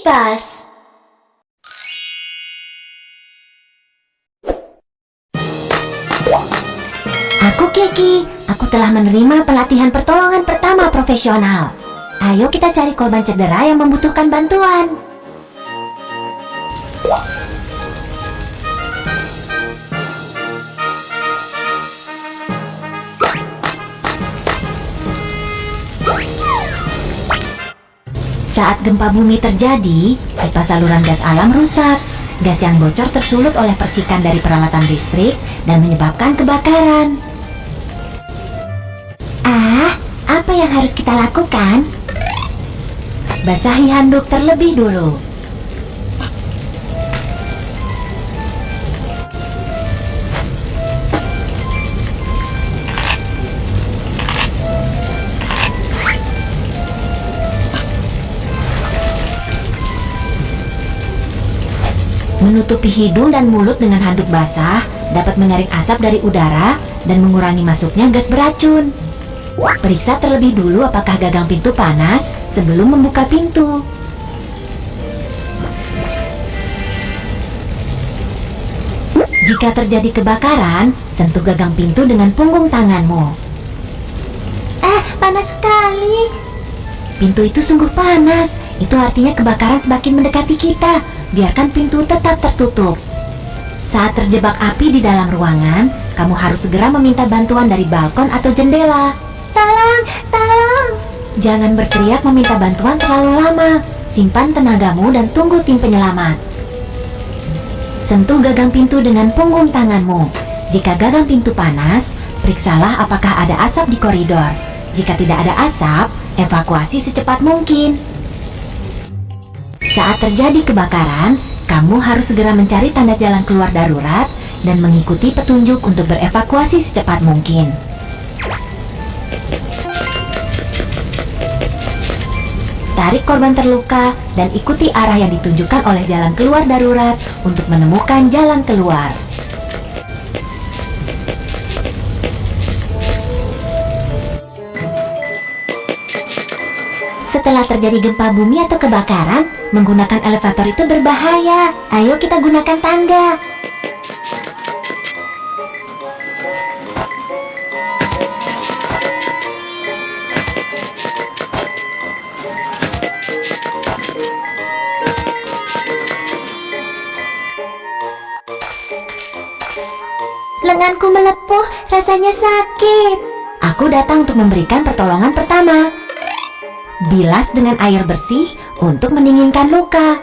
Kipas. Aku Kiki. Aku telah menerima pelatihan pertolongan pertama profesional. Ayo kita cari korban cedera yang membutuhkan bantuan. Saat gempa bumi terjadi, pipa saluran gas alam rusak. Gas yang bocor tersulut oleh percikan dari peralatan listrik dan menyebabkan kebakaran. Apa yang harus kita lakukan? Basahi handuk terlebih dulu. Menutupi hidung dan mulut dengan handuk basah dapat menyaring asap dari udara dan mengurangi masuknya gas beracun. Periksa terlebih dulu apakah gagang pintu panas sebelum membuka pintu. Jika terjadi kebakaran, sentuh gagang pintu dengan punggung tanganmu. Panas sekali. Pintu itu sungguh panas. Itu artinya kebakaran semakin mendekati kita. Biarkan pintu tetap tertutup. Saat terjebak api di dalam ruangan, kamu harus segera meminta bantuan dari balkon atau jendela. Tolong, tolong. Jangan berteriak meminta bantuan terlalu lama. Simpan tenagamu dan tunggu tim penyelamat. Sentuh gagang pintu dengan punggung tanganmu. Jika gagang pintu panas, periksalah apakah ada asap di koridor. Jika tidak ada asap, evakuasi secepat mungkin. Saat terjadi kebakaran, kamu harus segera mencari tanda jalan keluar darurat dan mengikuti petunjuk untuk berevakuasi secepat mungkin. Tarik korban terluka dan ikuti arah yang ditunjukkan oleh jalan keluar darurat untuk menemukan jalan keluar. Setelah terjadi gempa bumi atau kebakaran, menggunakan elevator itu berbahaya. Ayo kita gunakan tangga. Lenganku melepuh, rasanya sakit. Aku datang untuk memberikan pertolongan pertama. Bilas dengan air bersih untuk mendinginkan luka.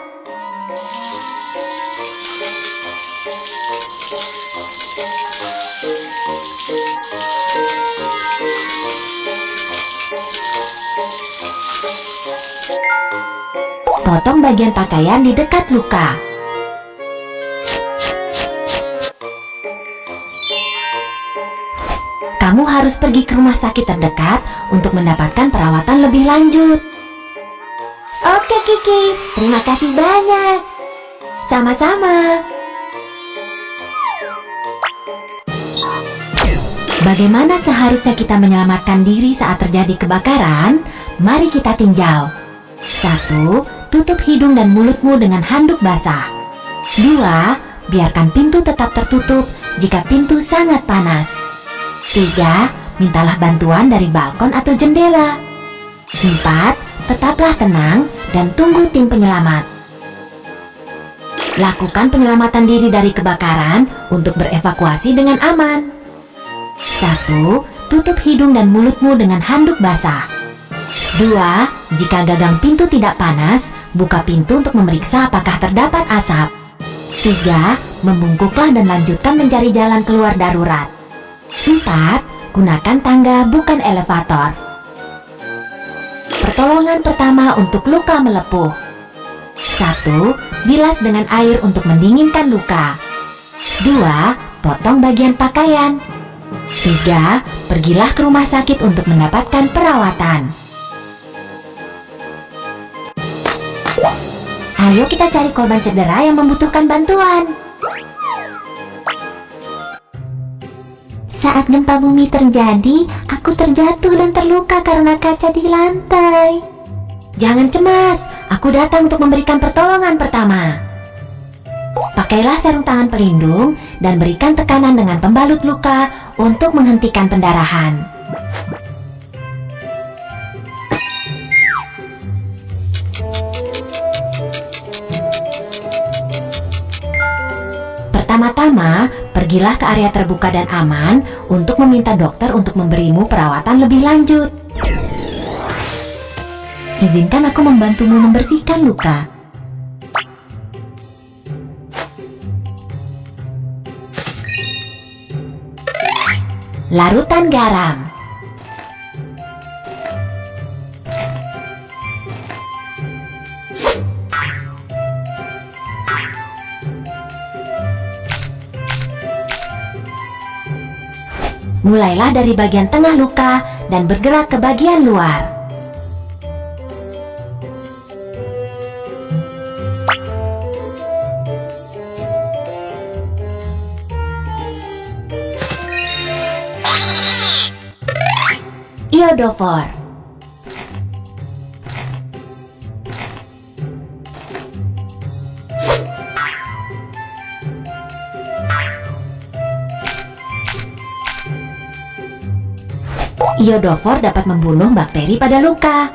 Potong bagian pakaian di dekat luka. Kamu harus pergi ke rumah sakit terdekat untuk mendapatkan perawatan lebih lanjut. Oke Kiki, terima kasih banyak. Sama-sama. Bagaimana seharusnya kita menyelamatkan diri saat terjadi kebakaran? Mari kita tinjau. 1. Tutup hidung dan mulutmu dengan handuk basah. 2. Biarkan pintu tetap tertutup jika pintu sangat panas. 3. Mintalah bantuan dari balkon atau jendela. 4. Tetaplah tenang dan tunggu tim penyelamat. Lakukan penyelamatan diri dari kebakaran untuk berevakuasi dengan aman. 1. Tutup hidung dan mulutmu dengan handuk basah. 2. Jika gagang pintu tidak panas, buka pintu untuk memeriksa apakah terdapat asap. 3. Membungkuklah dan lanjutkan mencari jalan keluar darurat. 4. Gunakan tangga bukan elevator. Pertolongan pertama untuk luka melepuh. 1. Bilas dengan air untuk mendinginkan luka. 2. Potong bagian pakaian. 3. Pergilah ke rumah sakit untuk mendapatkan perawatan. Ayo kita cari korban cedera yang membutuhkan bantuan. Saat gempa bumi terjadi, aku terjatuh dan terluka karena kaca di lantai. Jangan cemas, aku Aku datang untuk memberikan pertolongan pertama. Pakailah sarung tangan pelindung dan berikan tekanan dengan pembalut luka untuk menghentikan pendarahan. Pertama-tama, pergilah ke area terbuka dan aman untuk meminta dokter untuk memberimu perawatan lebih lanjut. Izinkan aku membantumu membersihkan luka. Larutan garam. Mulailah dari bagian tengah luka dan bergerak ke bagian luar. Iodofor. Iodofor dapat membunuh bakteri pada luka.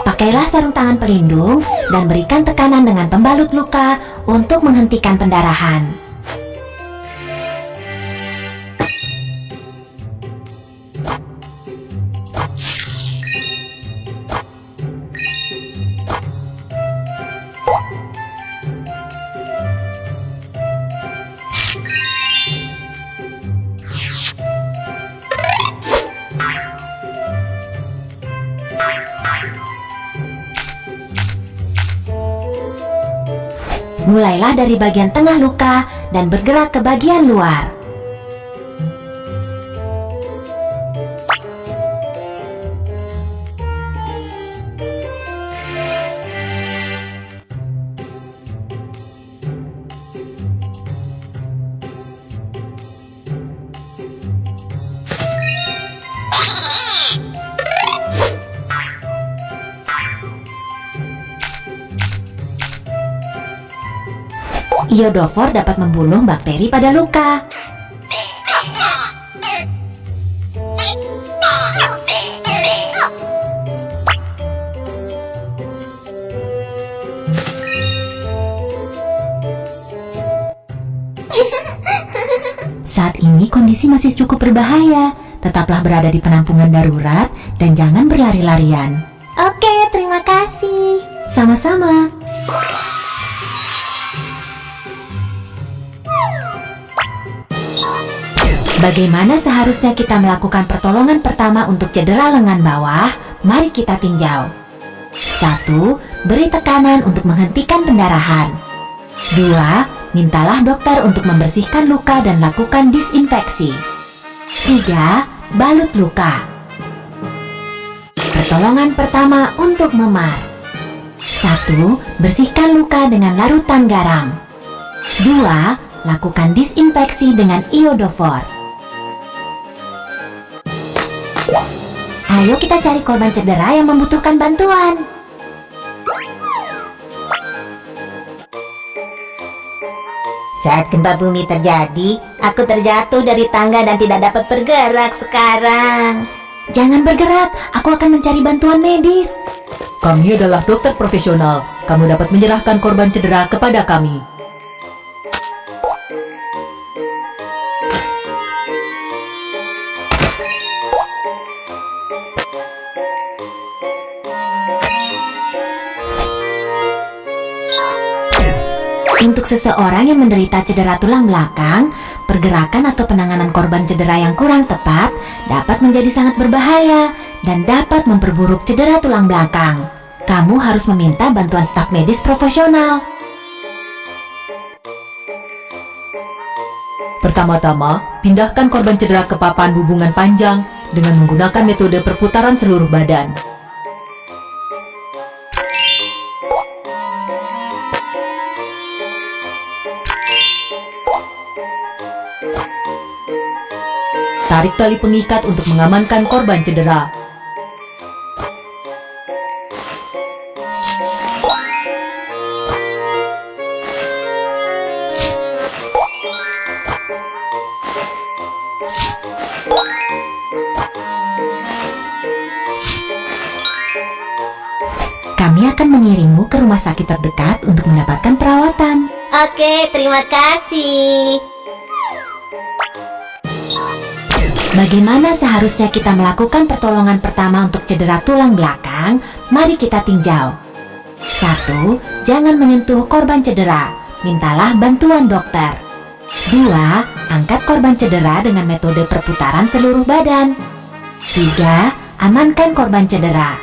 Pakailah sarung tangan pelindung dan berikan tekanan dengan pembalut luka untuk menghentikan pendarahan. Mulailah dari bagian tengah luka dan bergerak ke bagian luar. Iodofor dapat membunuh bakteri pada luka. Saat ini kondisi masih cukup berbahaya. Tetaplah berada di penampungan darurat dan jangan berlari-larian. Oke, terima kasih. Sama-sama. Bagaimana seharusnya kita melakukan pertolongan pertama untuk cedera lengan bawah? Mari kita tinjau. 1. Beri tekanan untuk menghentikan pendarahan. 2. Mintalah dokter untuk membersihkan luka dan lakukan disinfeksi. 3. Balut luka. Pertolongan pertama untuk memar. 1. Bersihkan luka dengan larutan garam. 2. Lakukan disinfeksi dengan iodofor. Ayo kita cari korban cedera yang membutuhkan bantuan. Saat gempa bumi terjadi, aku terjatuh dari tangga dan tidak dapat bergerak sekarang. Jangan bergerak, aku akan mencari bantuan medis. Kami adalah dokter profesional. Kamu dapat menyerahkan korban cedera kepada kami. Untuk seseorang yang menderita cedera tulang belakang, pergerakan atau penanganan korban cedera yang kurang tepat dapat menjadi sangat berbahaya dan dapat memperburuk cedera tulang belakang. Kamu harus meminta bantuan staf medis profesional. Pertama-tama, pindahkan korban cedera ke papan hubungan panjang dengan menggunakan metode perputaran seluruh badan. Tarik tali pengikat untuk mengamankan korban cedera. Kami akan mengirimmu ke rumah sakit terdekat untuk mendapatkan perawatan. Oke, terima kasih. Bagaimana seharusnya kita melakukan pertolongan pertama untuk cedera tulang belakang? Mari kita tinjau. 1. Jangan menyentuh korban cedera. Mintalah bantuan dokter. 2. Angkat korban cedera dengan metode perputaran seluruh badan. 3. Amankan korban cedera.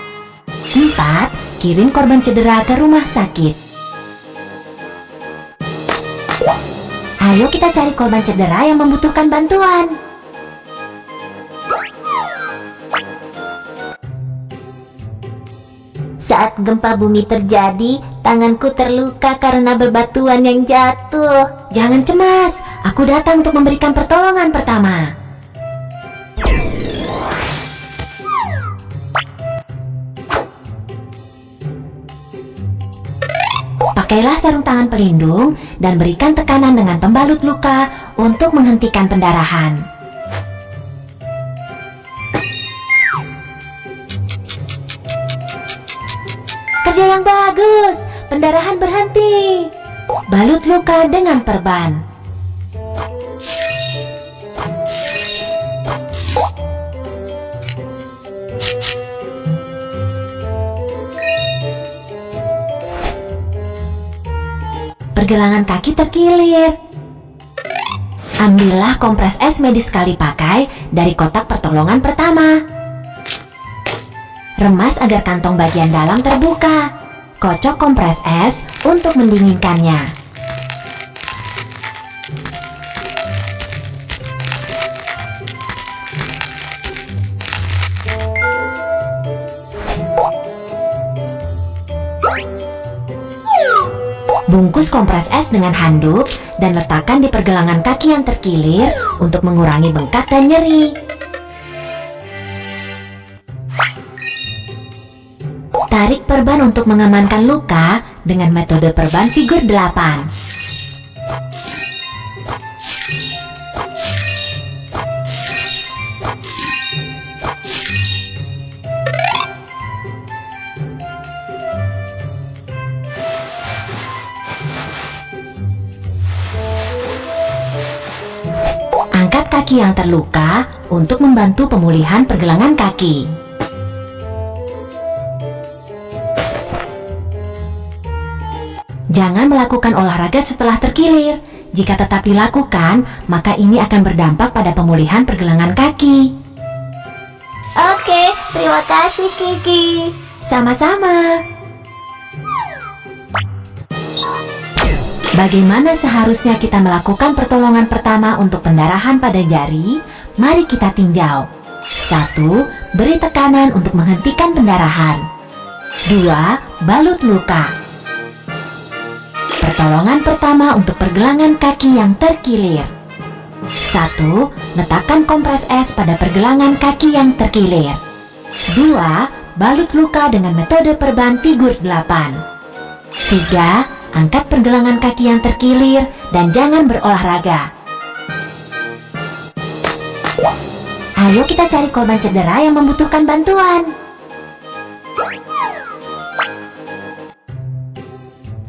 4. Kirim korban cedera ke rumah sakit. Ayo kita cari korban cedera yang membutuhkan bantuan. Saat gempa bumi terjadi, tanganku terluka karena berbatuan yang jatuh. Jangan cemas, aku datang untuk memberikan pertolongan pertama. Pakailah sarung tangan pelindung dan berikan tekanan dengan pembalut luka untuk menghentikan pendarahan. Kerja yang bagus, pendarahan berhenti. Balut luka dengan perban. Pergelangan kaki terkilir. Ambillah kompres es medis sekali pakai dari kotak pertolongan pertama. Remas agar kantong bagian dalam terbuka. Kocok kompres es untuk mendinginkannya. Bungkus kompres es dengan handuk dan letakkan di pergelangan kaki yang terkilir untuk mengurangi bengkak dan nyeri. Tarik perban untuk mengamankan luka dengan metode perban figur 8. Angkat kaki yang terluka untuk membantu pemulihan pergelangan kaki. Jangan melakukan olahraga setelah terkilir. Jika tetap dilakukan, maka ini akan berdampak pada pemulihan pergelangan kaki. Oke, terima kasih Kiki. Sama-sama. Bagaimana seharusnya kita melakukan pertolongan pertama untuk pendarahan pada jari? Mari kita tinjau. 1. Beri tekanan untuk menghentikan pendarahan. 2. Balut luka. Pertolongan pertama untuk pergelangan kaki yang terkilir. 1. Letakkan kompres es pada pergelangan kaki yang terkilir. 2. Balut luka dengan metode perban figur 8. 3. Angkat pergelangan kaki yang terkilir dan jangan berolahraga. Ayo kita cari korban cedera yang membutuhkan bantuan.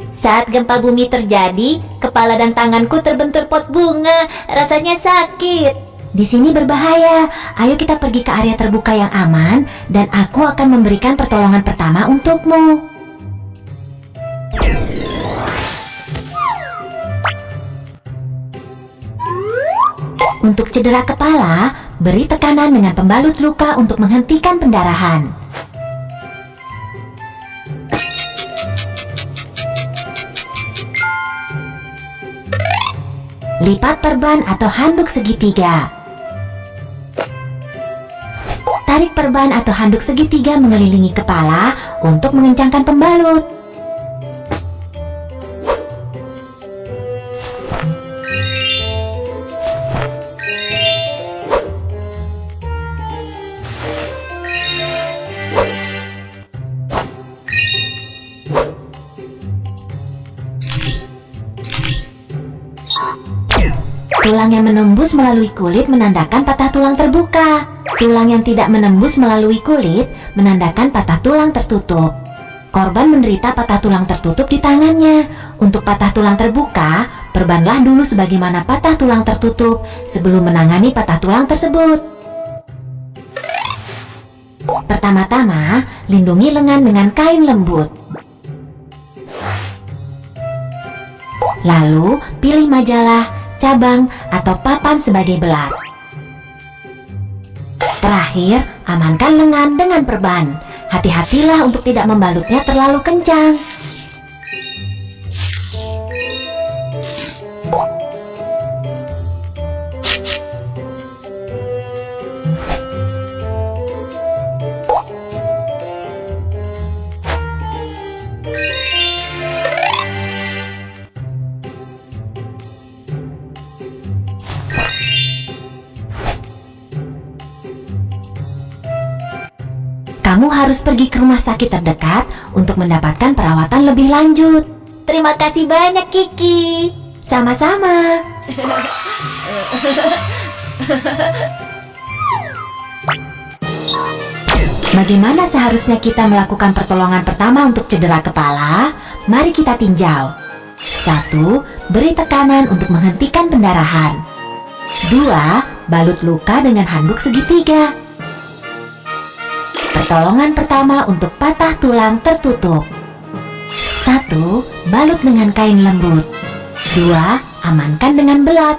Saat gempa bumi terjadi, kepala dan tanganku terbentur pot bunga. Rasanya sakit. Di sini berbahaya. Ayo kita pergi ke area terbuka yang aman dan aku akan memberikan pertolongan pertama untukmu. Untuk cedera kepala, beri tekanan dengan pembalut luka untuk menghentikan pendarahan. Lipat perban atau handuk segitiga. Tarik perban atau handuk segitiga mengelilingi kepala untuk mengencangkan pembalut. Tulang yang menembus melalui kulit menandakan patah tulang terbuka. Tulang yang tidak menembus melalui kulit menandakan patah tulang tertutup. Korban menderita patah tulang tertutup di tangannya. Untuk patah tulang terbuka, perbanlah dulu sebagaimana patah tulang tertutup sebelum menangani patah tulang tersebut. Pertama-tama, lindungi lengan dengan kain lembut. Lalu, pilih majalah, cabang, atau papan sebagai belat. Terakhir, amankan lengan dengan perban. Hati-hatilah untuk tidak membalutnya terlalu kencang. Kamu harus pergi ke rumah sakit terdekat untuk mendapatkan perawatan lebih lanjut. Terima kasih banyak, Kiki. Sama-sama. Bagaimana seharusnya kita melakukan pertolongan pertama untuk cedera kepala? Mari kita tinjau. 1. Beri tekanan untuk menghentikan pendarahan. 2. Balut luka dengan handuk segitiga. Pertolongan pertama untuk patah tulang tertutup. 1. Balut dengan kain lembut. 2. Amankan dengan belat.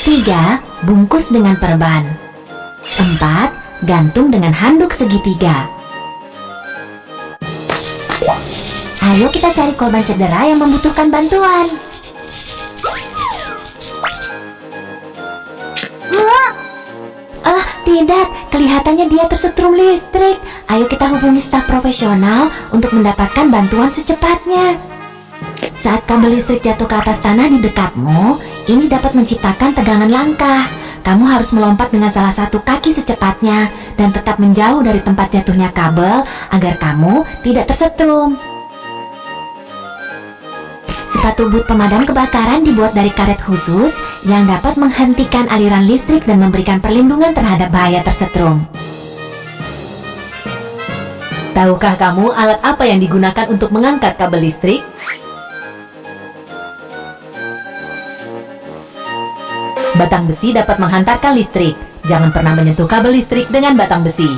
3. Bungkus dengan perban. 4. Gantung dengan handuk segitiga. Ayo kita cari korban cedera yang membutuhkan bantuan. Tidak, kelihatannya dia tersetrum listrik. Ayo kita hubungi staf profesional untuk mendapatkan bantuan secepatnya. Saat kabel listrik jatuh ke atas tanah di dekatmu, ini dapat menciptakan tegangan langkah. Kamu harus melompat dengan salah satu kaki secepatnya dan tetap menjauh dari tempat jatuhnya kabel agar kamu tidak tersetrum. Sepatu boot pemadam kebakaran dibuat dari karet khusus yang dapat menghentikan aliran listrik dan memberikan perlindungan terhadap bahaya tersetrum. Tahukah kamu alat apa yang digunakan untuk mengangkat kabel listrik? Batang besi dapat menghantarkan listrik. Jangan pernah menyentuh kabel listrik dengan batang besi.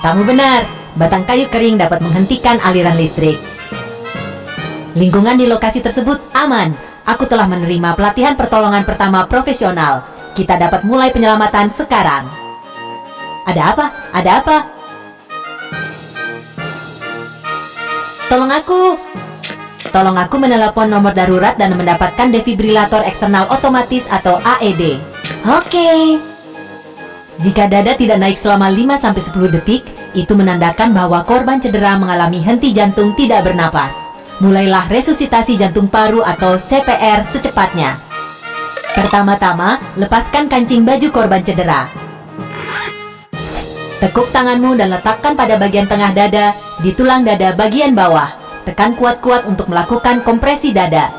Kamu benar, batang kayu kering dapat menghentikan aliran listrik. Lingkungan di lokasi tersebut aman. Aku telah menerima pelatihan pertolongan pertama profesional. Kita dapat mulai penyelamatan sekarang. Ada apa? Ada apa? Tolong aku! Tolong aku menelepon nomor darurat dan mendapatkan defibrilator eksternal otomatis atau AED. Oke. Jika dada tidak naik selama 5-10 detik, itu menandakan bahwa korban cedera mengalami henti jantung tidak bernapas. Mulailah resusitasi jantung paru atau CPR secepatnya. Pertama-tama, lepaskan kancing baju korban cedera. Tekuk tanganmu dan letakkan pada bagian tengah dada, di tulang dada bagian bawah. Tekan kuat-kuat untuk melakukan kompresi dada.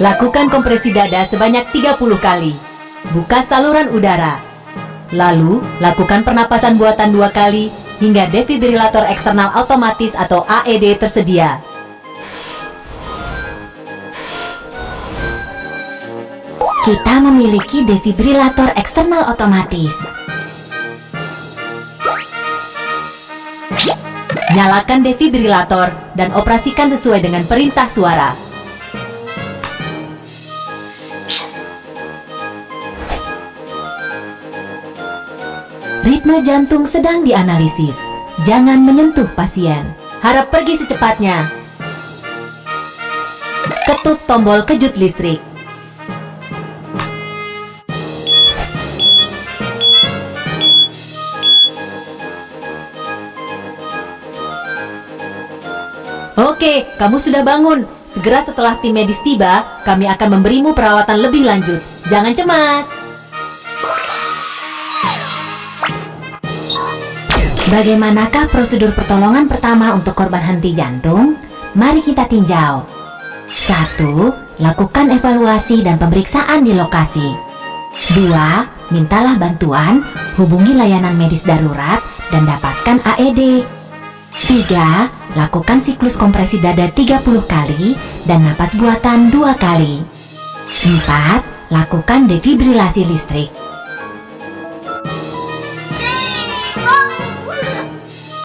Lakukan kompresi dada sebanyak 30 kali. Buka saluran udara. Lalu, lakukan pernapasan buatan 2 kali hingga defibrilator eksternal otomatis atau AED tersedia. Kita memiliki defibrilator eksternal otomatis. Nyalakan defibrilator dan operasikan sesuai dengan perintah suara. Ritme jantung sedang dianalisis. Jangan menyentuh pasien. Harap pergi secepatnya. Ketuk tombol kejut listrik. Oke, kamu sudah bangun. Segera setelah tim medis tiba, kami akan memberimu perawatan lebih lanjut. Jangan cemas. Bagaimanakah prosedur pertolongan pertama untuk korban henti jantung? Mari kita tinjau. 1. Lakukan evaluasi dan pemeriksaan di lokasi. 2. Mintalah bantuan, hubungi layanan medis darurat, dan dapatkan AED. 3. Lakukan siklus kompresi dada 30 kali dan napas buatan 2 kali. 4. Lakukan defibrilasi listrik.